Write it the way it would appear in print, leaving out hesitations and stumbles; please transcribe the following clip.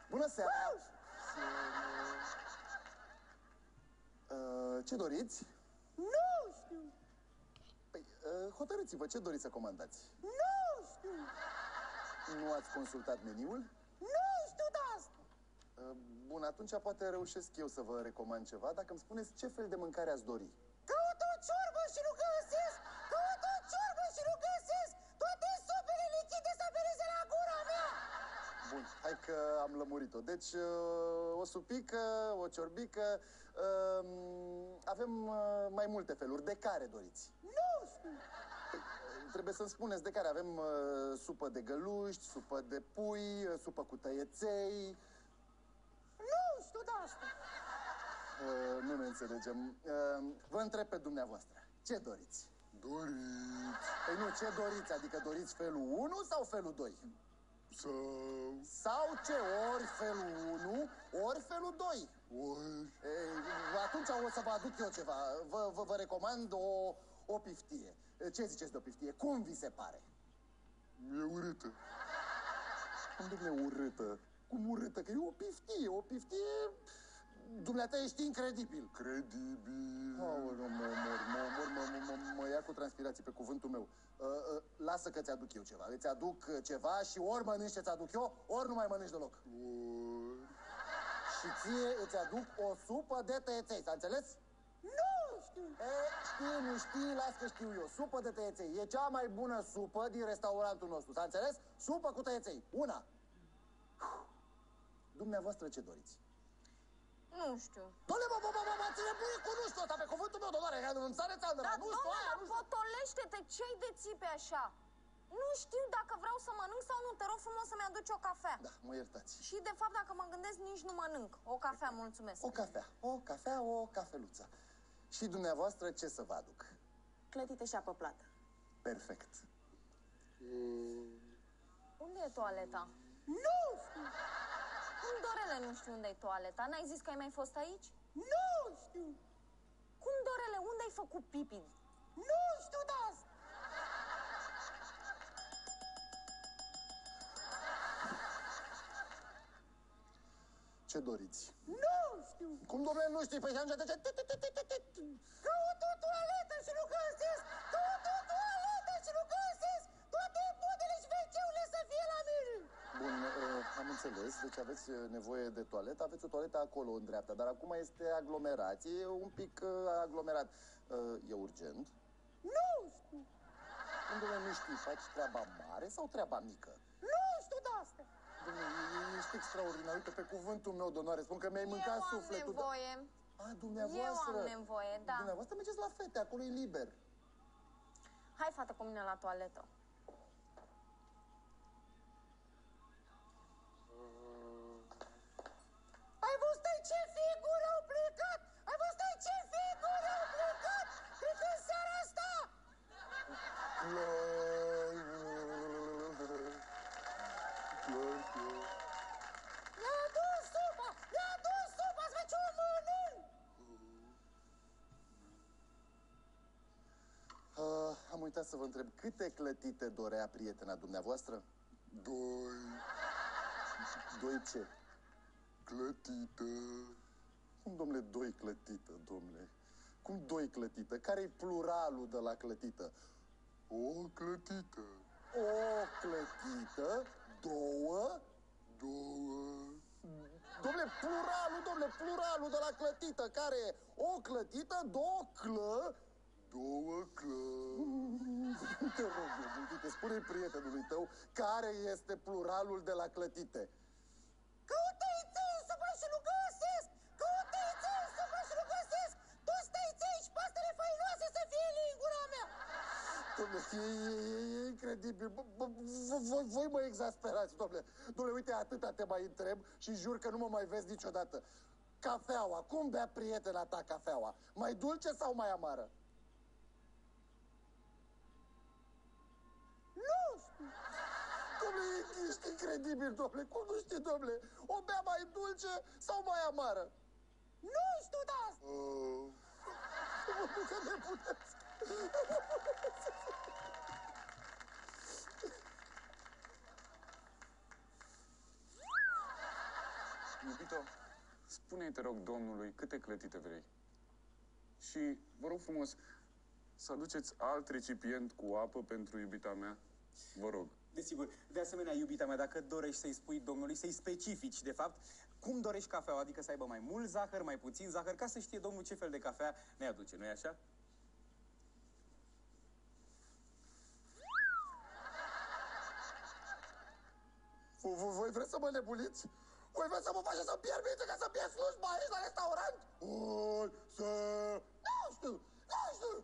Bună seara! Ce doriți? Nu știu! Păi, hotărâți-vă, ce doriți să comandați? Nu știu! Nu ați consultat meniul? Nu știu de asta! Bun, atunci poate reușesc eu să vă recomand ceva, dacă îmi spuneți ce fel de mâncare ați dori. Caut o ciorbă și nu găsesc! Caut o ciorbă și nu găsesc! Toate supele lichide să pereze la gura mea! Bun, hai că am lămurit-o. Deci, o supică, o ciorbică, avem mai multe feluri. De care doriți? Nu știu! Trebuie să-mi spuneți de care. Avem supă de găluști, supă de pui, supă cu tăieței. Nu știu de asta! Nu ne înțelegem. Vă întreb pe dumneavoastră. Ce doriți? Doriți Păi nu, ce doriți? Adică doriți felul 1 sau felul 2? Sau ce? Ori felul 1, ori felul 2. ori Atunci o să vă aduc eu ceva. Vă recomand o piftie. Ce ziceți de o piftie? Cum vi se pare? e urâtă. Cum dumne urâtă? Cum urâtă? Că e o piftie, o piftie... Dumneata ești incredibil. Credibil. Aoleu, mă ia cu transpirații pe cuvântul meu. Lasă că ți-aduc eu ceva. Îți aduc ceva și ori mănânci ce ți-aduc eu, ori nu mai mănânci deloc. Ori Și ție îți aduc o supă de tăieței, s-a înțeles? Nu știu! Știi, nu știi, las că știu eu. Supă de tăieței. E cea mai bună supă din restaurantul nostru, s-a înțeles? Supă cu tăieței. Una. Dumneavoastră ce doriți? Nu știu. Doamne, mă ține bune cu nu știu ăsta, pe cuvântul meu, doamne, îmi sare țandăra. Dar, Nu știu, aia, dar nu știu. potolește-te, ce-i de țipe așa? Nu știu dacă vreau să mănânc sau nu, te rog frumos să-mi aduci o cafea. Da, mă iertați. Și de fapt, dacă mă gândesc, nici nu mănânc. O cafea, mulțumesc. O cafeluță. Și dumneavoastră ce să vă aduc? Clătite și apă plată. Perfect. Unde e toaleta? Nu știu! Cum, Dorele, nu știu unde e toaleta? N-ai zis că ai mai fost aici? Nu știu! Cum, Dorele, unde ai făcut pipi? Nu știu de asta! Ce doriți? Nu știu! Cum, domnule, nu știi? Păi și atunci de ce? Caut o toaletă și nu găsesc! Caut o toaletă și nu găsesc! Toate podele și WC-urile să fie la mine! Bun, am înțeles. Deci aveți nevoie de toaletă. Aveți o toaletă acolo, în dreapta. Dar acum este aglomerație. E un pic aglomerat. E urgent? Nu știu! Cum, domnule, nu știi? Faci treaba mare sau treaba mică? Nu știu de asta! Domnule, ești extraordinar. Uite, pe cuvântul meu de onoare, spun că mi-ai mâncat sufletul. Eu am nevoie. Dumneavoastră. Eu am nevoie, da. Dumneavoastră mergeți la fete, acolo e liber. Hai, fată, cu mine la toaletă. Ai văzut ce figuri au plecat? Ai văzut ce figuri au plecat? Cred că în seara asta! Mi-a adus supa! Mi-a adus supa! Să vezi ce o mănânc! Am uitat să vă întreb, câte clătite dorea prietena dumneavoastră? Doi Doi ce? clătită. Cum, domnule, doi clătită, domnule? Cum doi clătită? Care-i pluralul de la clătită? O clătită. O clătită, două... Domnule, pluralul de la clătită, care e? O clătită, două Două Te rog, uite, spune prietenului tău care este pluralul de la clătite. Caut tăiței în supă și nu găsesc! Caut tăiței în supă și nu găsesc! Toți tăiței și pastele fainoase să fie lingura mea! Dom'le, e incredibil. Voi mă exasperați, dom'le. Dom'le, uite, atâta te mai întreb și jur că nu mă mai vezi niciodată. Cafeaua, cum bea prietena ta cafeaua? Mai dulce sau mai amară? Nu știu! Dom'le, ești incredibil, dom'le. Cum nu știi, dom'le? O bea mai dulce sau mai amară? Nu știu de asta! Că nebunesc. Iubito, spune-i, te rog, domnului câte clătite vrei. Și vă rog frumos să aduceți alt recipient cu apă pentru iubita mea. Vă rog. Desigur. De asemenea, iubita mea, dacă dorești să-i spui domnului, să-i specifici, de fapt, cum dorești cafeaua, adică să aibă mai mult zahăr, mai puțin zahăr, ca să știe domnul ce fel de cafea ne aduce, nu-i așa? Voi vreți să mă nebuniți? Voi vreți să mă faceți să-mi pierd minte ca să pierd slujba aici la restaurant? Oi, să... Nu știu, nu știu!